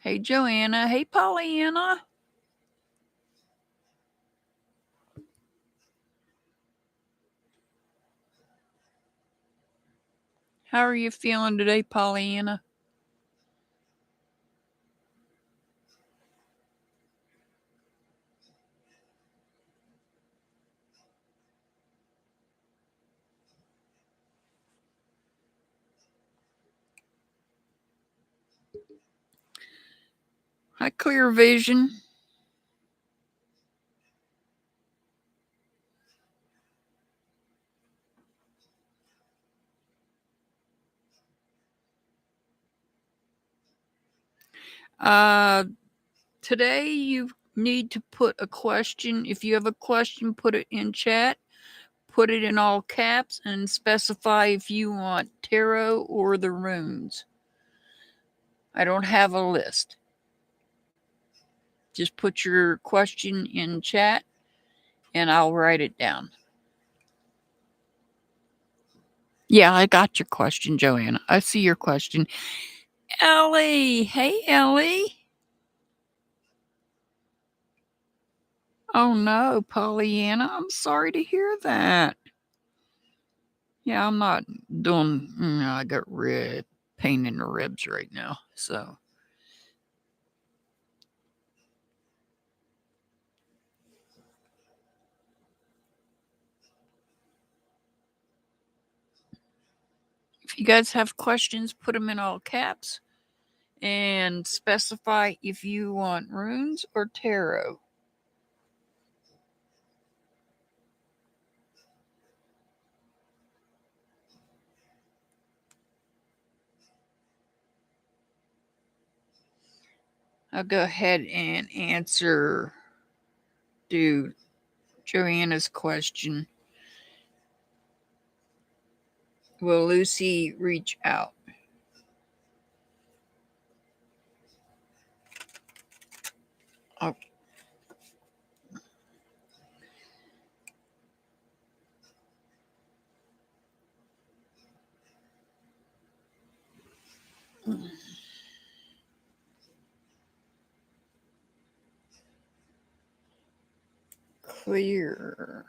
Hey, Joanna. Hey, Pollyanna. How are you feeling today, Pollyanna? Hi, Clear Vision. Today you need to put a question. If you have a question, put it in chat. Put it in all caps and specify if you want tarot or the runes. I don't have a list. Just put your question in chat and I'll write it down. Yeah, I got your question, Joanna. I see your question. Ellie. Hey, Ellie. Oh no, Pollyanna. I'm sorry to hear that. Yeah, I'm not doing, I got pain in the ribs right now. So, if you guys have questions, put them in all caps and specify if you want runes or tarot. I'll go ahead and answer Joanna's question. Will Lucy reach out? Oh. Clear.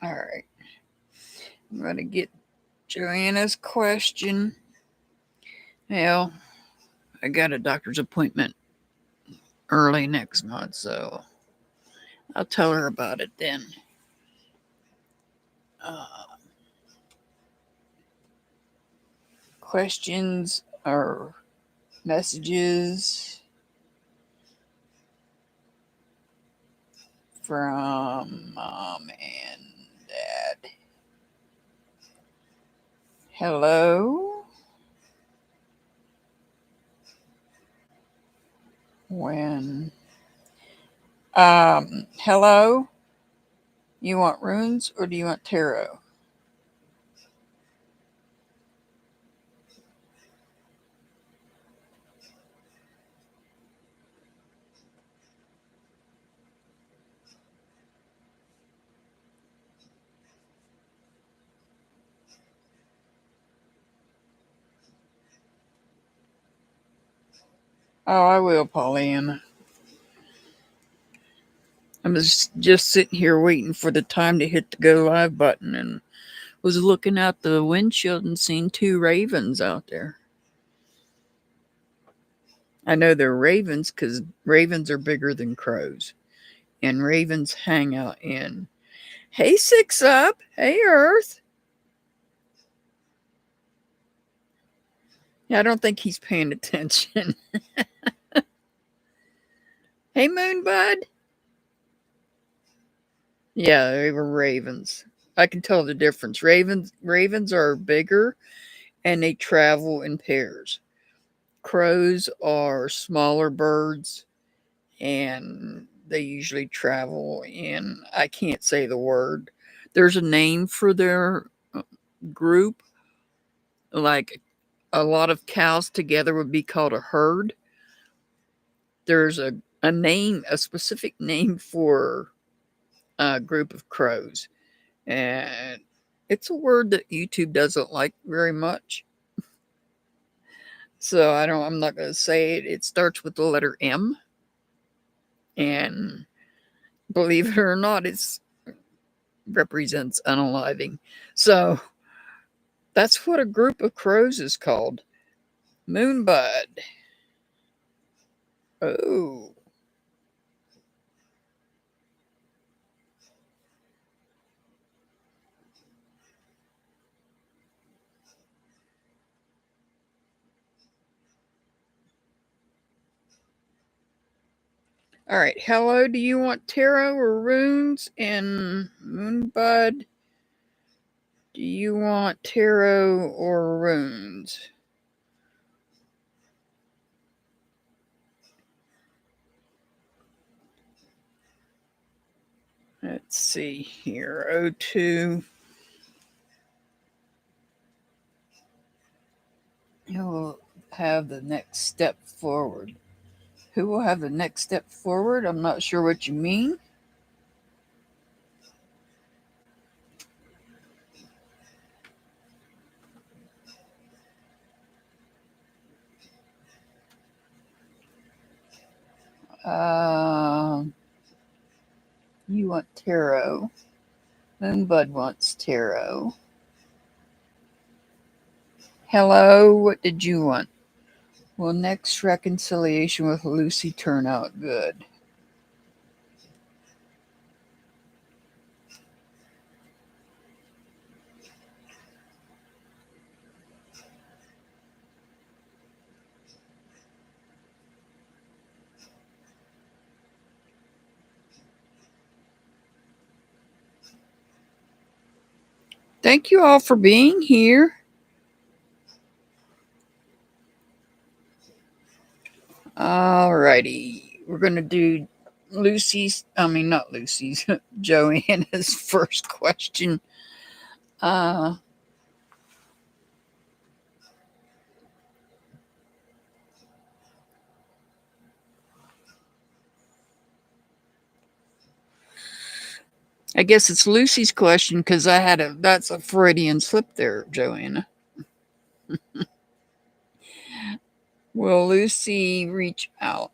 All right. I'm going to get Joanna's question. Well, I got a doctor's appointment early next month, so I'll tell her about it then. Questions or messages from Mom and Dad. Hello? When? Hello? You want runes or do you want tarot? Oh, I will, Pollyanna. I was just sitting here waiting for the time to hit the go live button and was looking out the windshield and seen 2 ravens out there. I know they're ravens because ravens are bigger than crows. And ravens hang out in. Hey, Six Up. Hey, Earth. Yeah, I don't think he's paying attention. Hey, Moonbud. Yeah, they were ravens. I can tell the difference. Ravens are bigger and they travel in pairs. Crows are smaller birds and they usually travel in, I can't say the word. There's a name for their group. Like a lot of cows together would be called a herd. there's a name, a specific name for a group of crows. And it's a word that YouTube doesn't like very much. So I'm not going to say it. It starts with the letter M. And believe it or not, it represents unaliving. So that's what a group of crows is called. Moonbud. Oh. All right. Hello, do you want tarot or runes? And Moonbud, do you want tarot or runes? Let's see here. O2. Who will have the next step forward? Who will have the next step forward? I'm not sure what you mean. You want tarot. Moonbud wants tarot. Hello, what did you want? Will next reconciliation with Lucy turn out good? Thank you all for being here. Alrighty. We're going to do not Lucy's, Joanna's first question. I guess it's Lucy's question because that's a Freudian slip there, Joanna. Will Lucy reach out?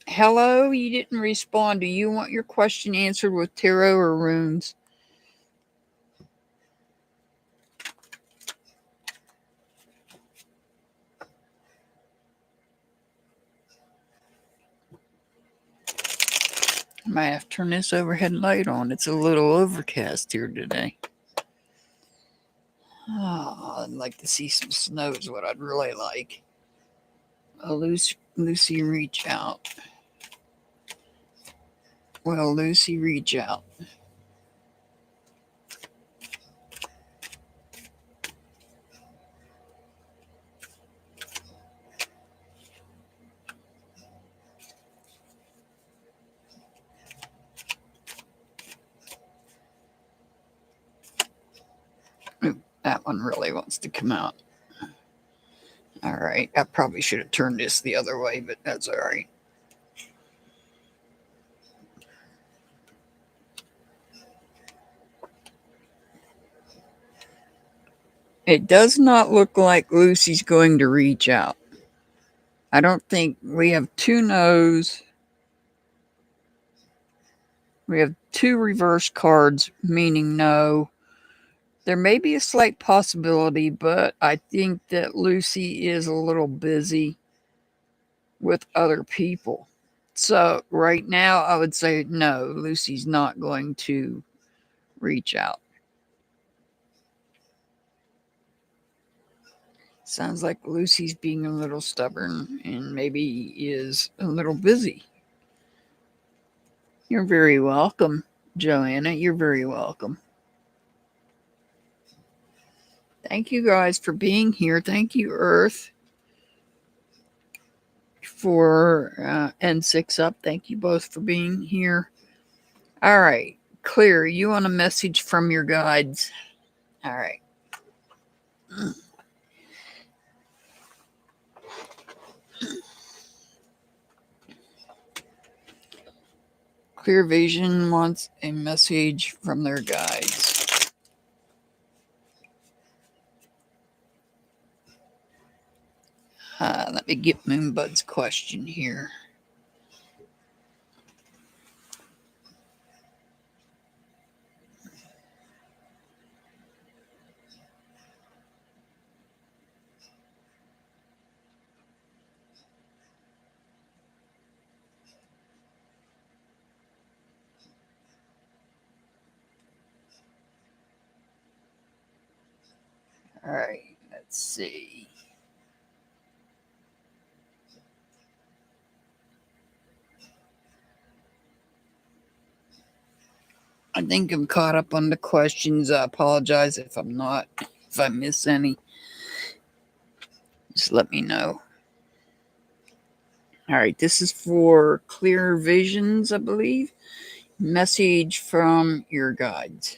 Hello, you didn't respond. Do you want your question answered with tarot or runes? I might have to turn this overhead light on. It's a little overcast here today. Oh, I'd like to see some snow is what I'd really like. Lucy reach out. Well, Lucy reach out. Ooh, that one really wants to come out. All right, I probably should have turned this the other way, but that's all right. It does not look like Lucy's going to reach out. I don't think we have two no's. We have two reverse cards, meaning no. There may be a slight possibility, but I think that Lucy is a little busy with other people. So right now, I would say no, Lucy's not going to reach out. Sounds like Lucy's being a little stubborn and maybe is a little busy. You're very welcome, Joanna. You're very welcome. Thank you guys for being here. Thank you, Earth, for N6 Up. Thank you both for being here. All right. Clear, you want a message from your guides? All right. Clear Vision wants a message from their guides. Let me get Moonbud's question here. All right, let's see. I think I'm caught up on the questions. I apologize if I'm not. If I miss any, just let me know. All right, this is for Clear Visions, I believe. Message from your guides.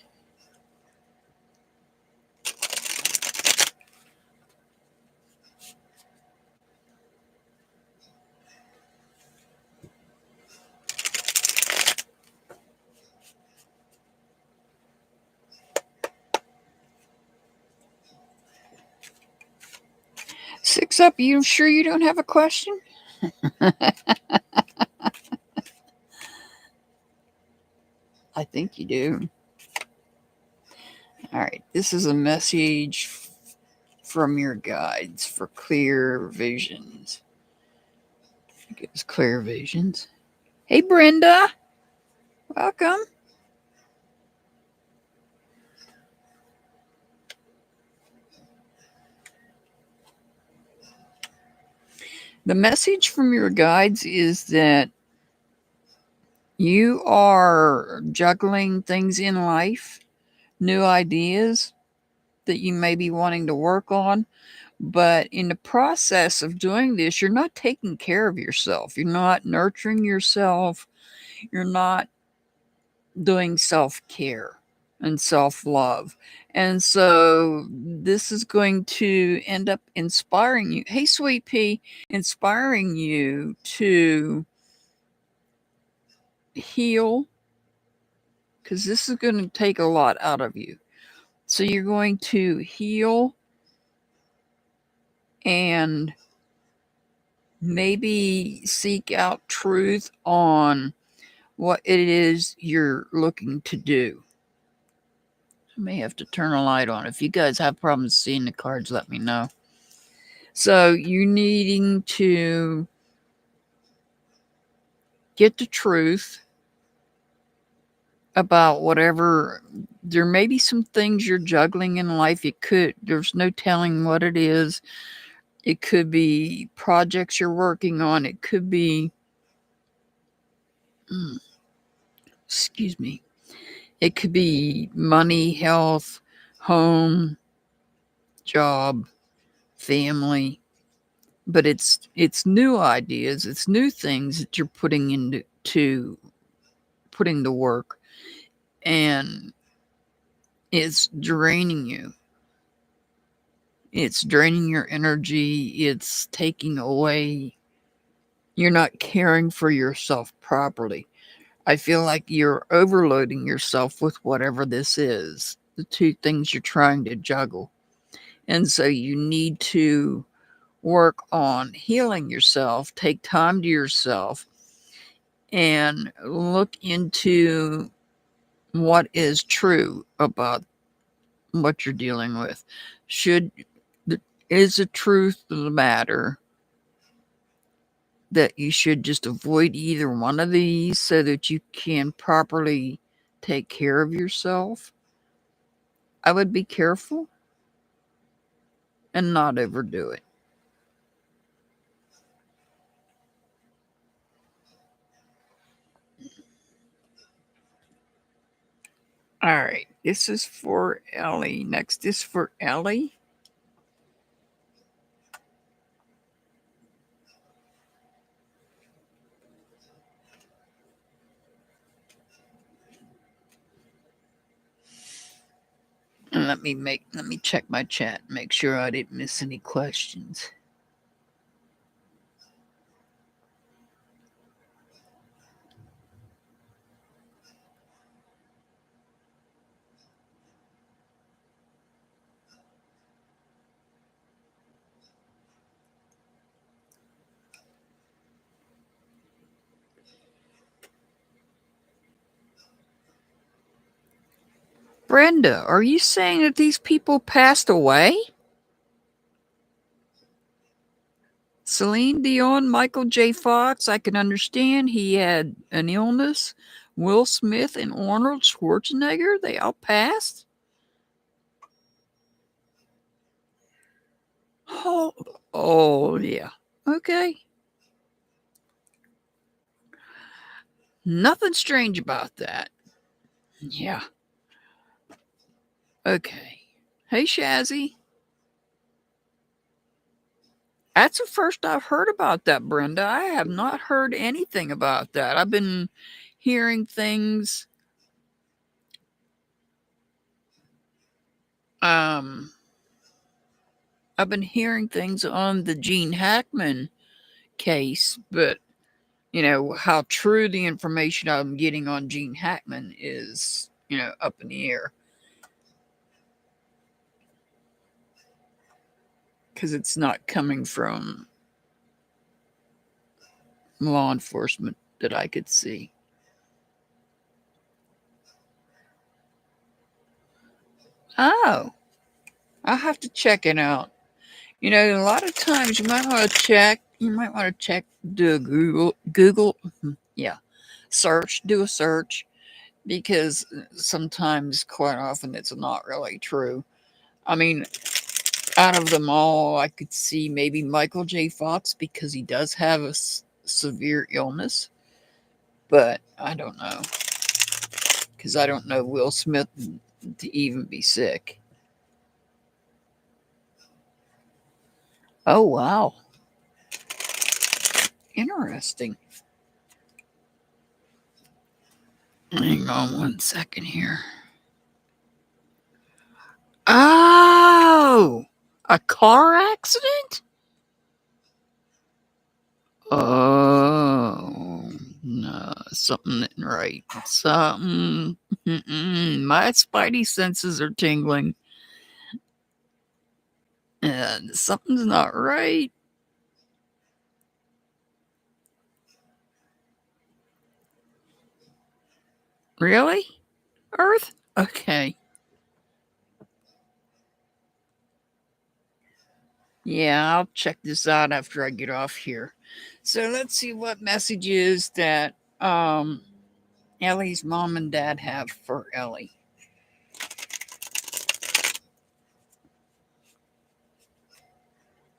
Six Up, you sure you don't have a question? I think you do. All right, this is a message from your guides for Clear Visions. I think it was Clear Visions. Hey, Brenda. Welcome. The message from your guides is that you are juggling things in life, new ideas that you may be wanting to work on. But in the process of doing this, you're not taking care of yourself. You're not nurturing yourself. You're not doing self-care and self-love. And so this is going to end up inspiring you. Hey, Sweet Pea, inspiring you to heal, because this is going to take a lot out of you. So you're going to heal and maybe seek out truth on what it is you're looking to do. I may have to turn a light on. If you guys have problems seeing the cards, let me know. So you needing to get the truth about whatever. There may be some things you're juggling in life. There's no telling what it is. It could be projects you're working on. It could be, excuse me. It could be money, health, home, job, family. But it's new ideas. It's new things that you're putting into putting to work, and it's draining you. It's draining your energy. It's taking away. You're not caring for yourself properly. I feel like you're overloading yourself with whatever this is, the two things you're trying to juggle. And so you need to work on healing yourself, take time to yourself, and look into what is true about what you're dealing with. Is the truth of the matter that you should just avoid either one of these so that you can properly take care of yourself? I would be careful and not overdo it. All right, this is for Ellie. Next is for Ellie. And let me check my chat, make sure I didn't miss any questions. Brenda, are you saying that these people passed away? Celine Dion, Michael J. Fox, I can understand he had an illness. Will Smith and Arnold Schwarzenegger, they all passed? Oh yeah. Okay. Nothing strange about that. Yeah. Okay. Hey, Shazzy. That's the first I've heard about that, Brenda. I have not heard anything about that. I've been hearing things. Um, I've been hearing things on the Gene Hackman case, but how true the information I'm getting on Gene Hackman is, up in the air. Because it's not coming from law enforcement that I could see. Oh, I'll have to check it out. A lot of times you might want to check. You might want to check, do a Google, yeah, do a search, because sometimes, quite often, it's not really true. I mean, out of them all, I could see maybe Michael J. Fox because he does have a severe illness, but I don't know, because I don't know Will Smith to even be sick. Oh, wow. Interesting. Hang on one second here. Oh, a car accident? Oh, no, something isn't right. Something. My spidey senses are tingling. And something's not right. Really? Earth? Okay. Yeah, I'll check this out after I get off here. So let's see what messages that Ellie's mom and dad have for Ellie.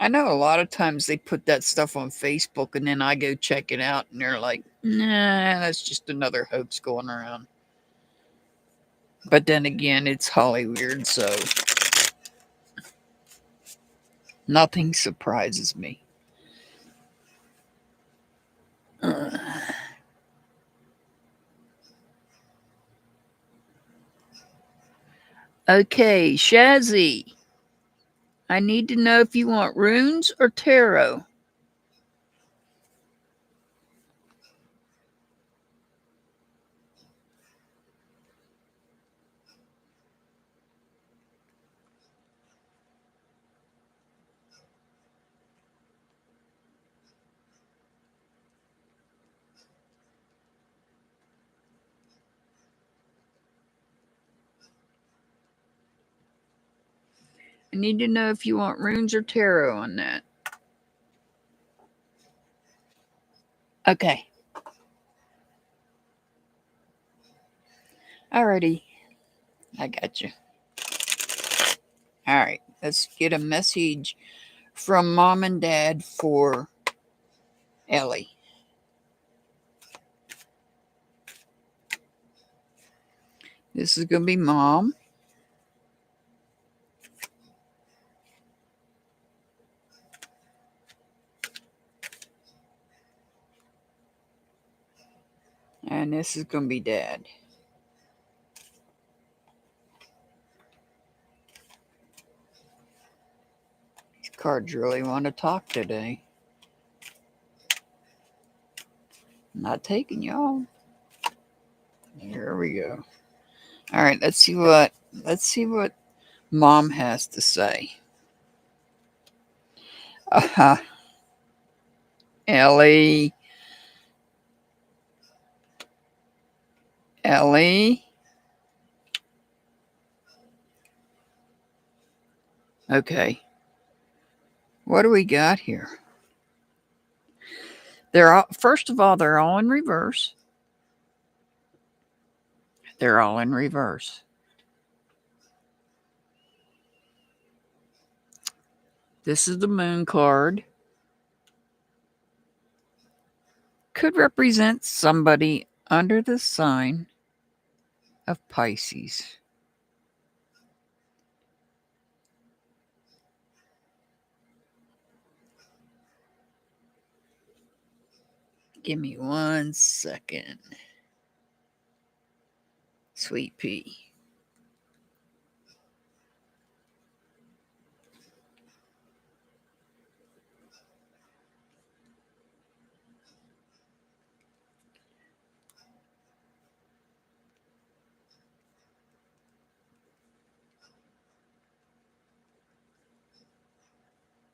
I know a lot of times they put that stuff on Facebook and then I go check it out and they're like, nah, that's just another hoax going around. But then again, it's Hollywood, so nothing surprises me. Okay, Shazzy. I need to know if you want runes or tarot. I need to know if you want runes or tarot on that. Okay. Alrighty. I got you. Alright. Let's get a message from mom and dad for Ellie. This is going to be mom. And this is going to be dad. These cards really want to talk today. Not taking y'all. Here we go. All right, let's see what mom has to say. Ellie. Ellie. Okay. What do we got here? They're all, first of all, they're all in reverse. They're all in reverse. This is the moon card. Could represent somebody under the sign of Pisces. Give me 1 second. Sweet pea.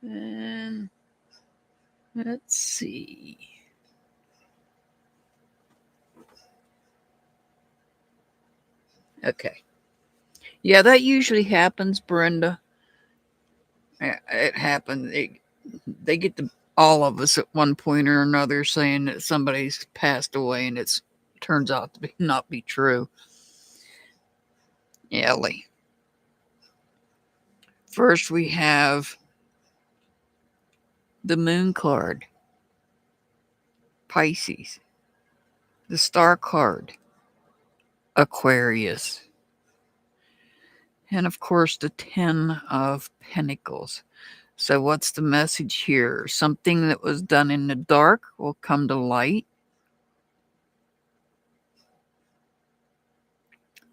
And let's see. Okay. Yeah, that usually happens, Brenda. It happens. They get to all of us at one point or another saying that somebody's passed away, and it turns out to be not be true. Ellie. First, we have the moon card, Pisces. The star card, Aquarius. And of course, the 10 of Pentacles. So, what's the message here? Something that was done in the dark will come to light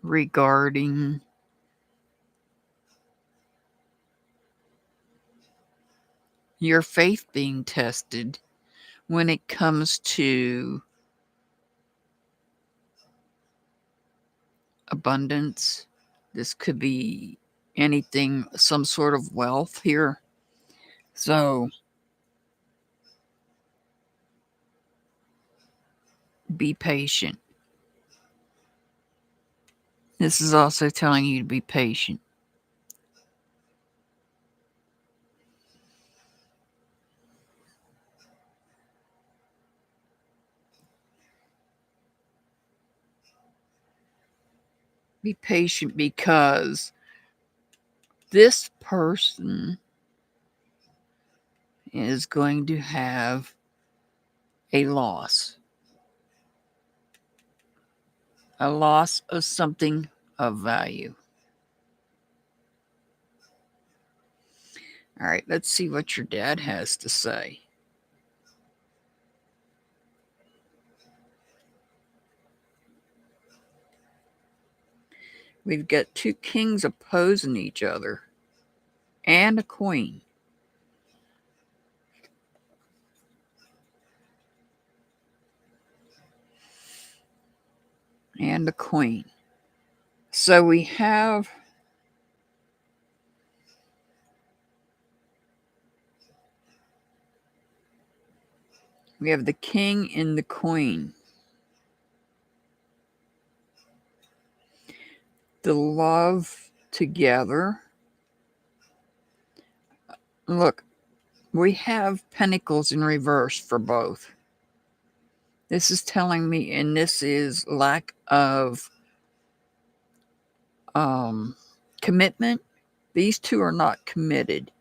regarding your faith being tested when it comes to abundance. This could be anything, some sort of wealth here. So, be patient. This is also telling you to be patient. Be patient because this person is going to have a loss of something of value. All right, let's see what your dad has to say. We've got 2 kings opposing each other and a queen. And a queen. So we have the king and the queen. The love together. Look, we have pentacles in reverse for both. This is telling me, and this is lack of commitment. These two are not committed.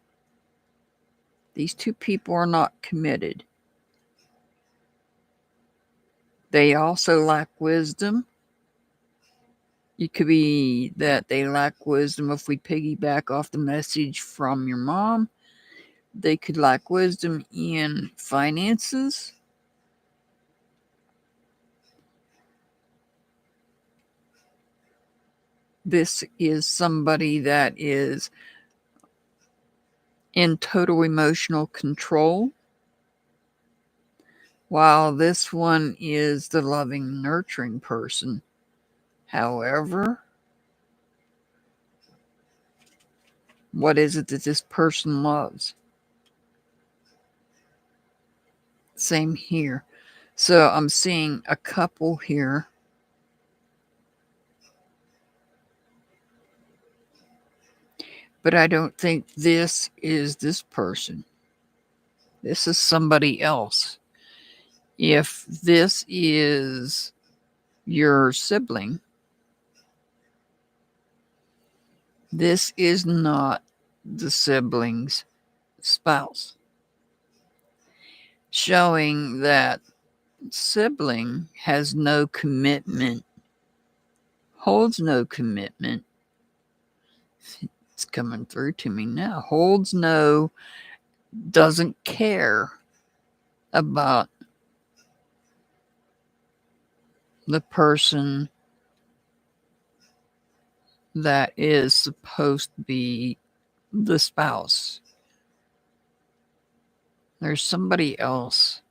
These two people are not committed. They also lack wisdom. It could be that they lack wisdom if we piggyback off the message from your mom. They could lack wisdom in finances. This is somebody that is in total emotional control, while this one is the loving, nurturing person. However, what is it that this person loves? Same here. So I'm seeing a couple here. But I don't think this is this person. This is somebody else. If this is your sibling, this is not the sibling's spouse. Showing that sibling has no commitment, holds no commitment. It's coming through to me now. Holds no, doesn't care about the person that is supposed to be the spouse. There's somebody else.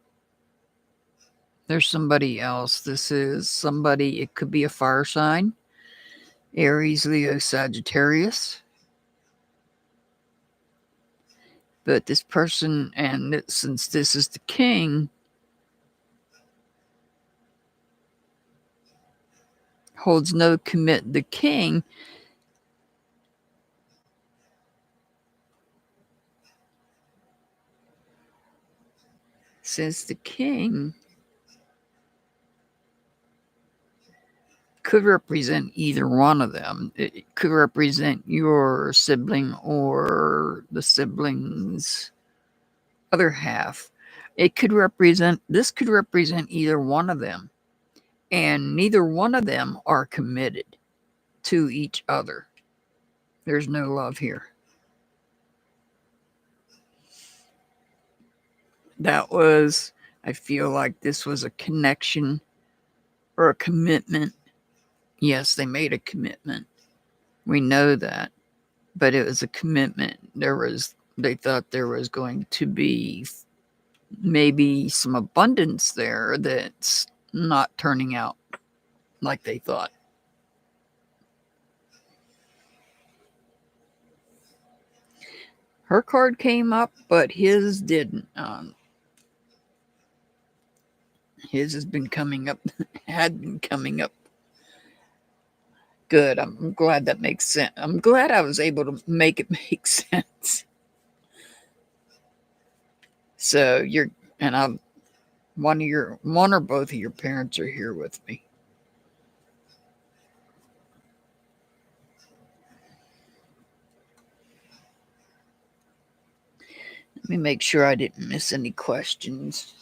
There's somebody else. This is somebody, it could be a fire sign, Aries, Leo, Sagittarius. But this person, and since this is the king, holds no commit. The king says the king could represent either one of them. It could represent your sibling or the sibling's other half. It could represent, this could represent either one of them. And neither one of them are committed to each other. There's no love here. That was, I feel like this was a connection or a commitment. Yes, they made a commitment. We know that. But it was a commitment. They thought there was going to be maybe some abundance there that's not turning out like they thought. Her card came up, but his didn't. His has been coming up, had been coming up. Good. I'm glad that makes sense. I'm glad I was able to make it make sense. So you're, and I'm, one or both of your parents are here with me. Let me make sure I didn't miss any questions.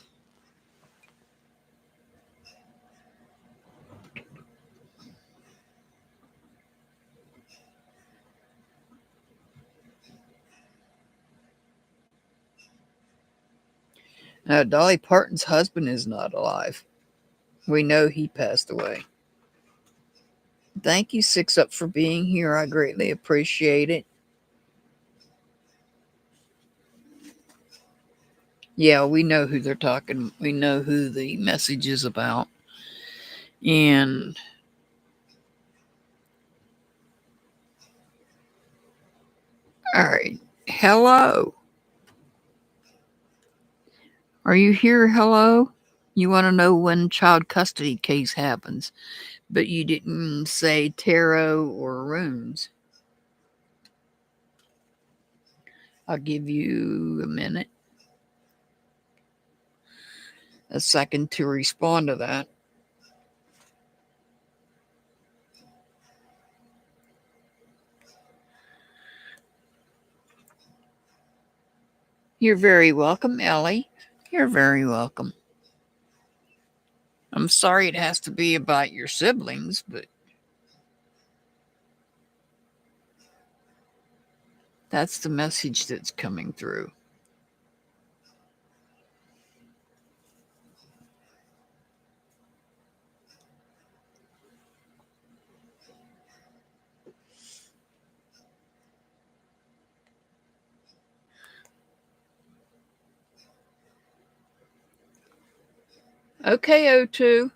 Dolly Parton's husband is not alive. We know he passed away. Thank you, Six Up, for being here. I greatly appreciate it. Yeah, we know who they're talking. We know who the message is about. And all right. Hello. Are you here? Hello? You want to know when child custody case happens, but you didn't say tarot or runes. I'll give you a minute, a second to respond to that. You're very welcome, Ellie. You're very welcome. I'm sorry it has to be about your siblings, but that's the message that's coming through. Okay, O2.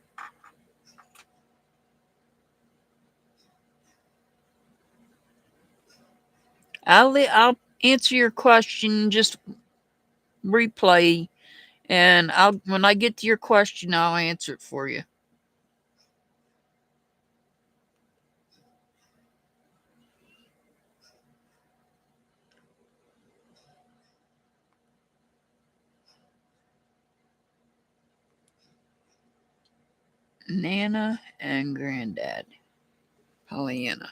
I'll answer your question. Just replay, and when I get to your question, I'll answer it for you. Nana and Granddad. Pollyanna.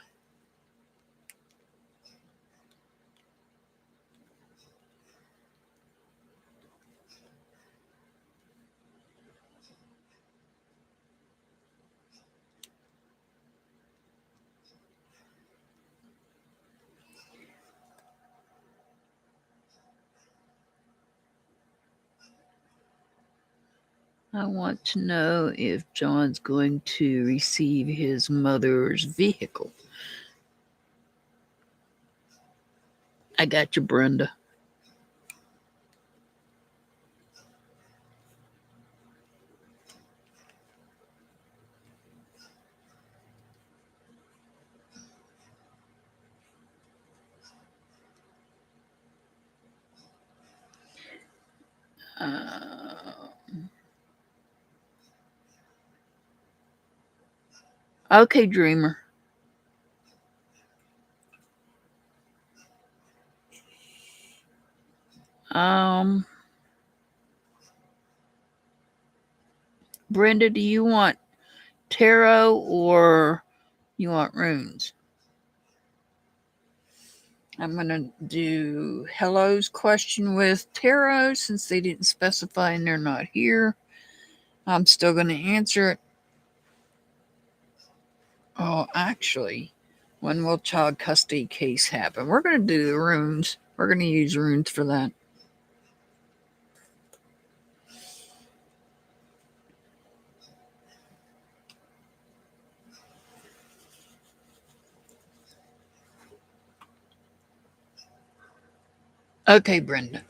I want to know if John's going to receive his mother's vehicle. I got you, Brenda. Okay, Dreamer. Brenda, do you want tarot or you want runes? I'm going to do Hello's question with tarot since they didn't specify and they're not here. I'm still going to answer it. Oh, actually, when will child custody case happen? We're going to do the runes. We're going to use runes for that. Okay, Brenda.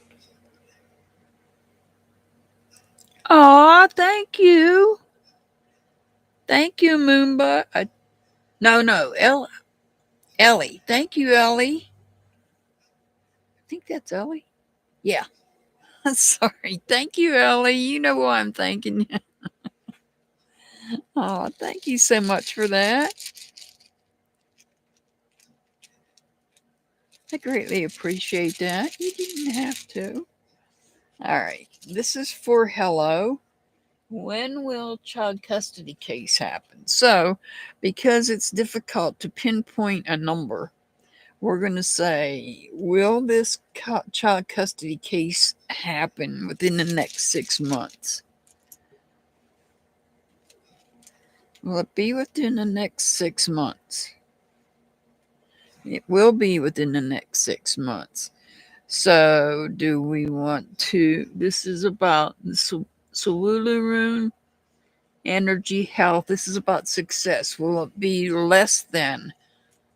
Aw, thank you. Thank you, Moonbug. No, Ellie. Thank you, Ellie. I think that's Ellie. Yeah. Sorry. Thank you, Ellie. You know why I'm thanking you. Oh, thank you so much for that. I greatly appreciate that. You didn't have to. All right. This is for Hello. When will child custody case happen? So, because it's difficult to pinpoint a number, we're going to say, will this child custody case happen within the next 6 months? Will it be within the next 6 months? It will be within the next 6 months. So, do we want to? This is about the Sawulu rune, energy, health. This is about success. Will it be less than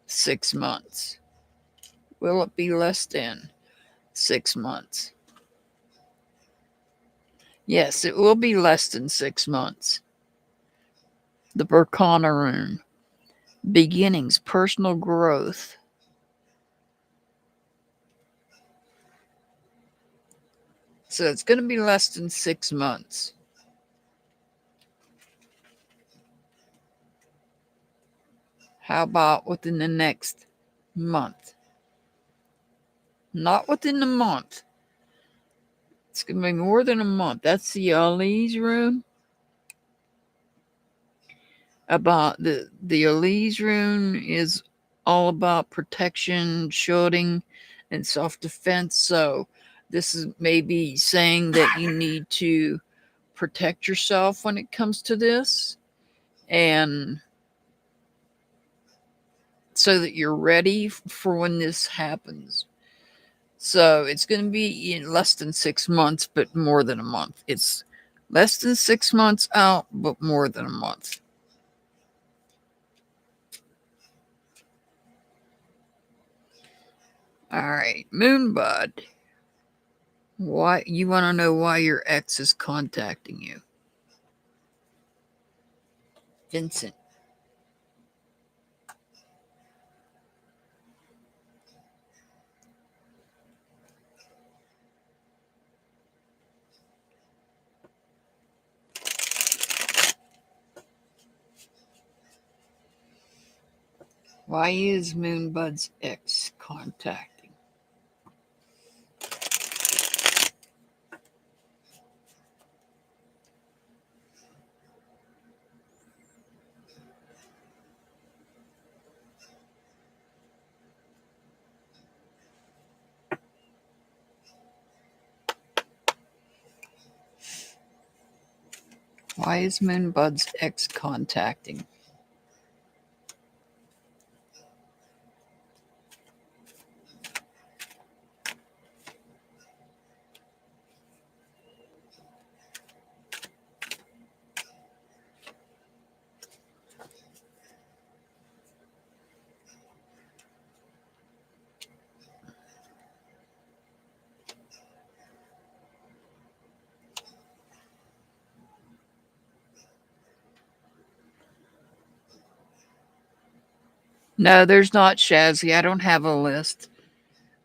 6 months? Will it be less than 6 months? Yes, it will be less than 6 months. The Berkana rune. Beginnings, personal growth. So it's going to be less than 6 months. How about within the next month? Not within the month. It's going to be more than a month. That's the Eliza rune. About the Eliza rune is all about protection, shielding, and self-defense. So this is maybe saying that you need to protect yourself when it comes to this, and so that you're ready for when this happens. So it's going to be in less than 6 months, but more than a month. It's less than 6 months out, but more than a month. All right, Moonbud. Why you want to know why your ex is contacting you? Vincent. Why is Moonbud's ex contacting? Why is Moonbud's ex contacting? No, there's not, Shazzy. I don't have a list.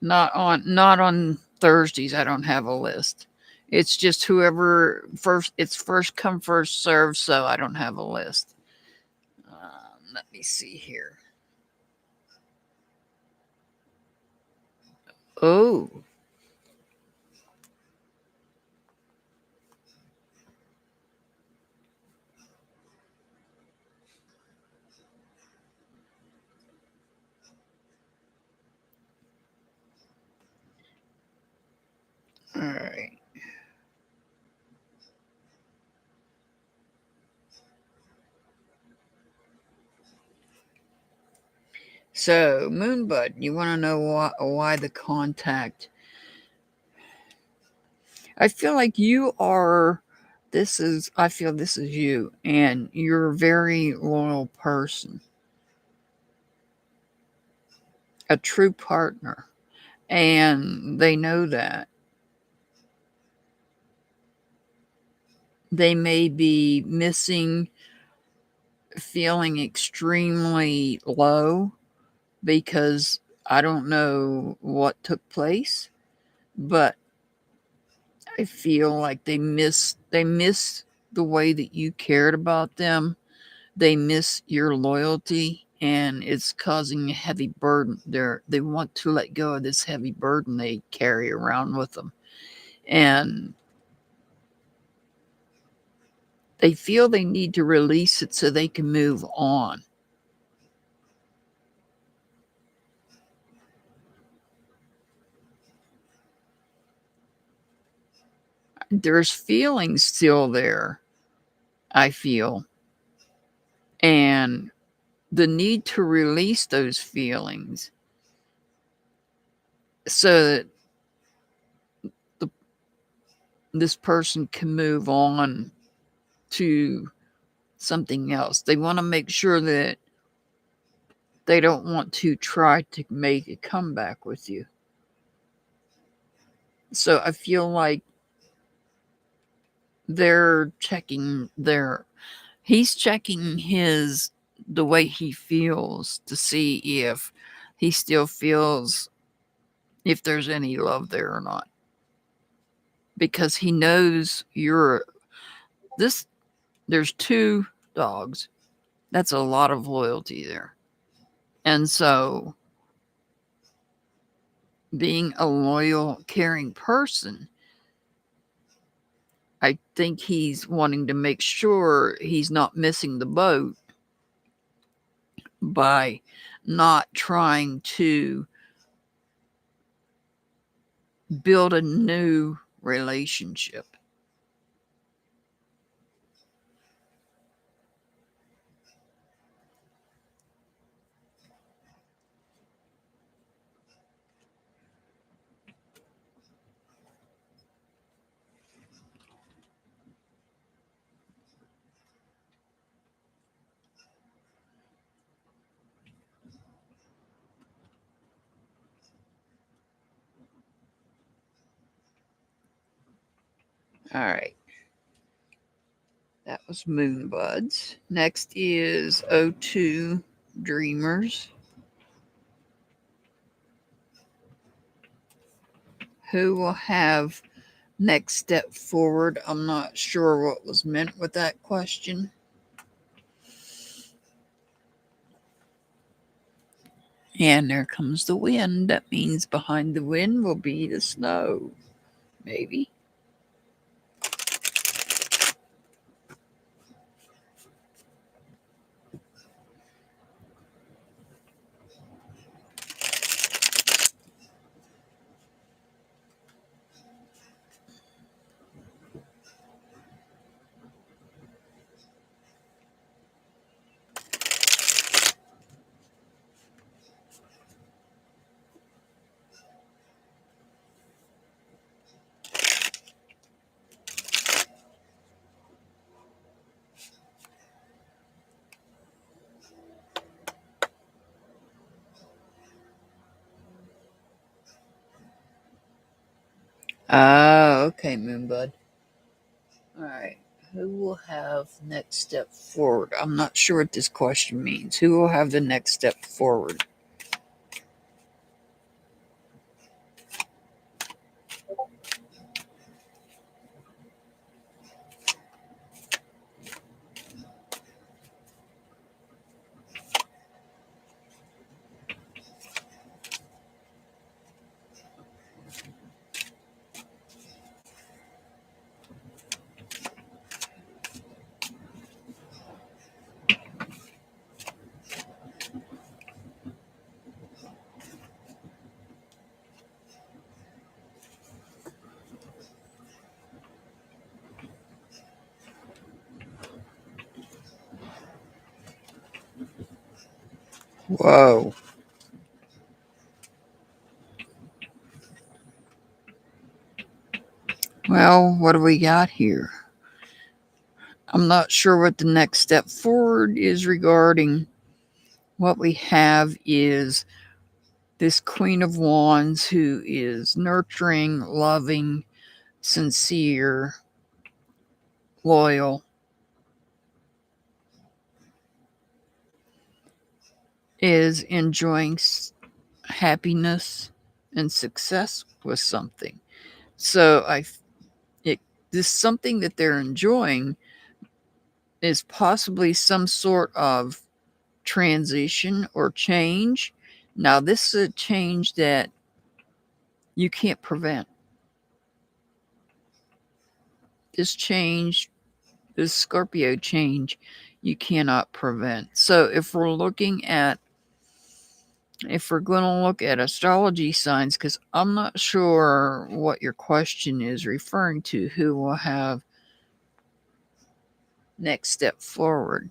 Not on Thursdays. I don't have a list. It's just whoever first. It's first come first serve. So I don't have a list. Let me see here. Oh, all right. So Moonbud, you want to know why the contact? I feel like you are. This is. I feel this is you, and you're a very loyal person, a true partner, and they know that. They may be missing, feeling extremely low because I don't know what took place, but I feel like they miss the way that you cared about them. They miss your loyalty, and it's causing a heavy burden. They want to let go of this heavy burden they carry around with them. And they feel they need to release it so they can move on. There's feelings still there, I feel. And the need to release those feelings so that the, this person can move on to something else. They want to make sure that they don't want to try to make a comeback with you. So I feel like they're checking their he's checking his the way he feels to see if he still feels if there's any love there or not, because he knows you're this there's two dogs. That's a lot of loyalty there. And so being a loyal, caring person, I think he's wanting to make sure he's not missing the boat by not trying to build a new relationship. All right. That was Moonbuds. Next is O2 Dreamers. Who will have next step forward? I'm not sure what was meant with that question. And there comes the wind. That means behind the wind will be the snow. Maybe. Ah, okay, Moonbud. All right. Who will have next step forward? I'm not sure what this question means. Who will have the next step forward? Whoa. Well, what do we got here? I'm not sure what the next step forward is regarding. What we have is this Queen of Wands who is nurturing, loving, sincere, loyal, is enjoying happiness and success with something. So this something that they're enjoying is possibly some sort of transition or change. Now, this is a change that you can't prevent. This change, this Scorpio change, you cannot prevent. So if we're going to look at astrology signs, because I'm not sure what your question is referring to, who will have next step forward.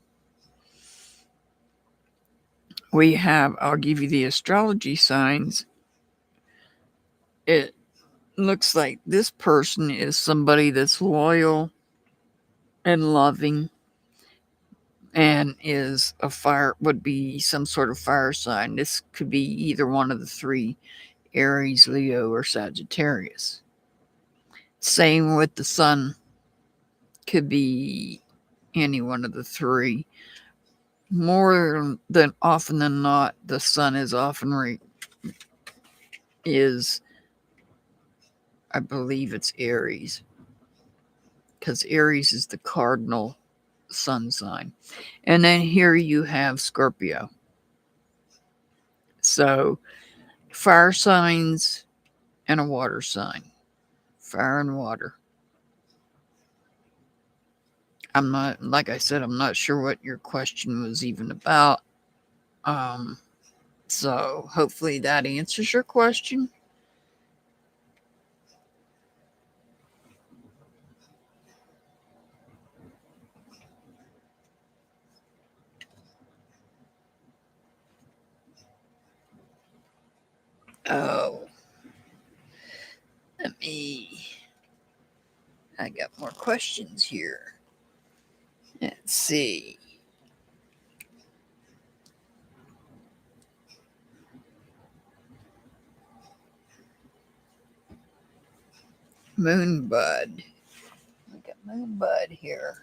I'll give you the astrology signs. It looks like this person is somebody that's loyal and loving and would be some sort of fire sign. This could be either one of the three: Aries, Leo, or Sagittarius. Same with the sun, could be any one of the three. More than often than not, the sun is I believe it's Aries, because Aries is the cardinal sun sign. And then here you have Scorpio. So fire signs and a water sign. Fire and water. Like I said, I'm not sure what your question was even about. So hopefully that answers your question. Oh, I got more questions here. Let's see. Moonbud. We got Moonbud here.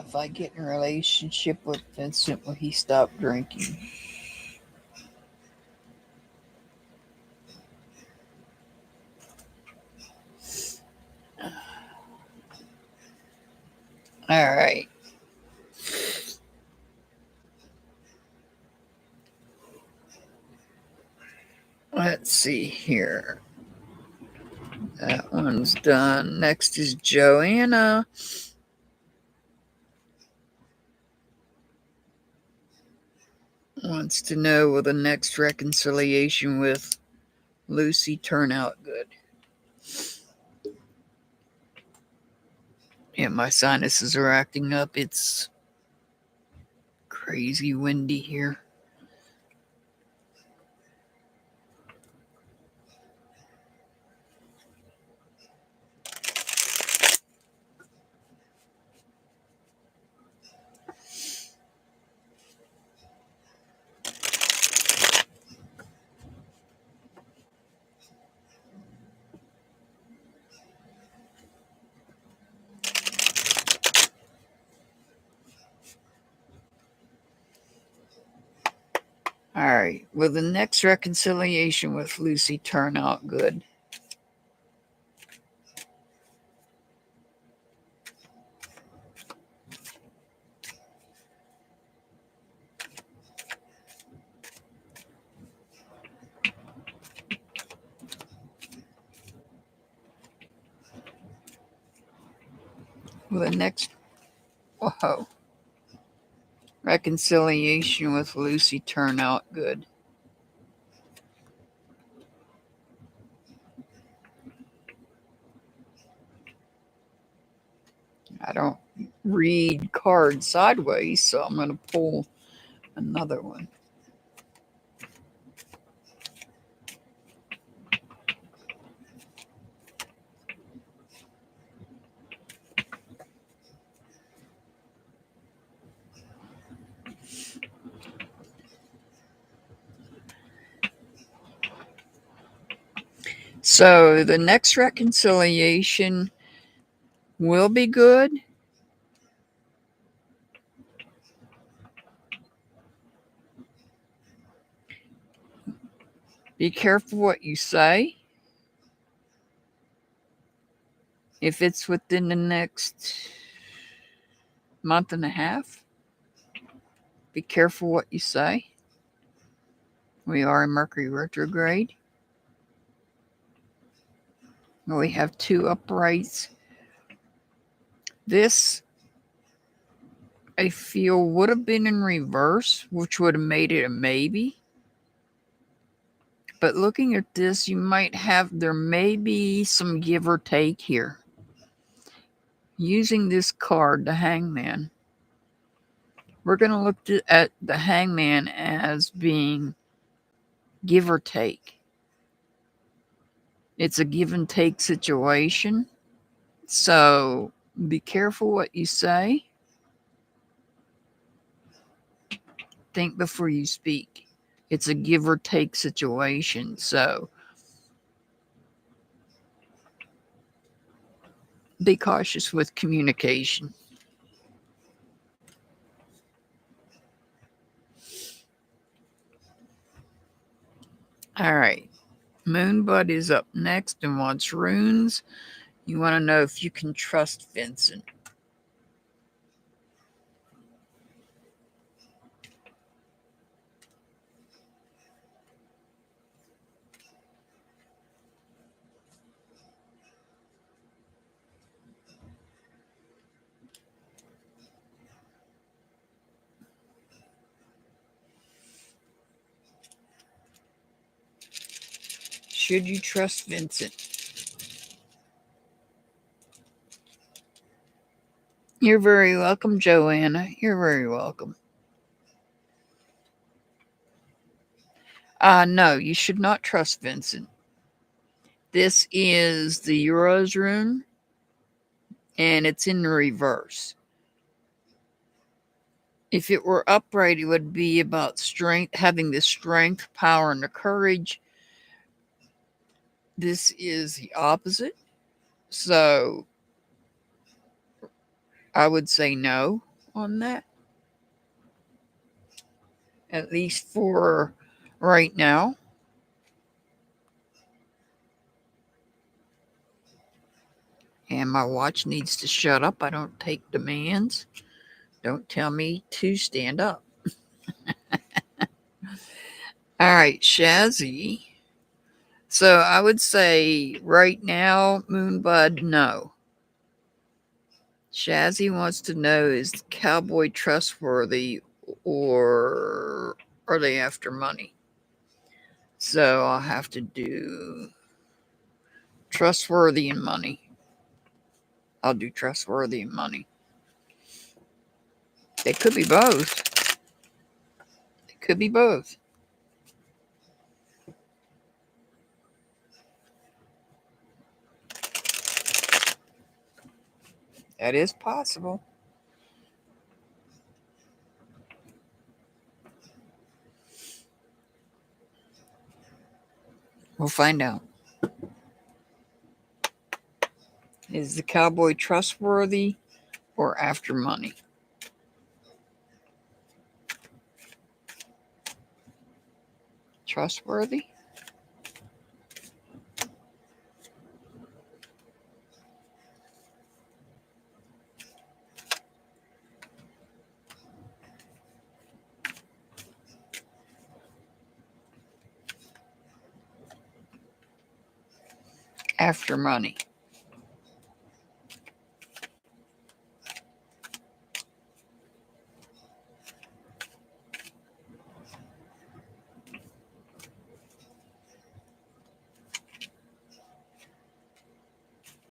If I get in a relationship with Vincent, will he stop drinking? All right. Let's see here. That one's done. Next is Joanna. Wants to know, will the next reconciliation with Lucy turn out good? Yeah, my sinuses are acting up. It's crazy windy here. All right. Will the next reconciliation with Lucy turn out good? Will the next reconciliation with Lucy turn out good? I don't read cards sideways, so I'm going to pull another one. So the next reconciliation will be good. Be careful what you say. If it's within the next month and a half, be careful what you say. We are in Mercury retrograde. We have 2 uprights. This, I feel, would have been in reverse, which would have made it a maybe. But looking at this, there may be some give or take here. Using this card, the Hangman, we're going to look at the Hangman as being give or take. It's a give and take situation. So be careful what you say. Think before you speak. It's a give or take situation. So be cautious with communication. All right. Moonbud is up next and wants runes. You want to know if you can trust Vincent. Should you trust Vincent? You're very welcome, Joanna. You're very welcome. No, you should not trust Vincent. This is the Euros rune, and it's in the reverse. If it were upright, it would be about strength, having the strength, power, and the courage. This is the opposite. So I would say no on that. At least for right now. And my watch needs to shut up. I don't take demands. Don't tell me to stand up. All right, Shazzy. So I would say right now, Moonbud, no. Shazzy wants to know, is the cowboy trustworthy or are they after money? So I'll have to do trustworthy and money. I'll do trustworthy and money. They could be both. It could be both. That is possible. We'll find out. Is the cowboy trustworthy or after money? trustworthy? After money.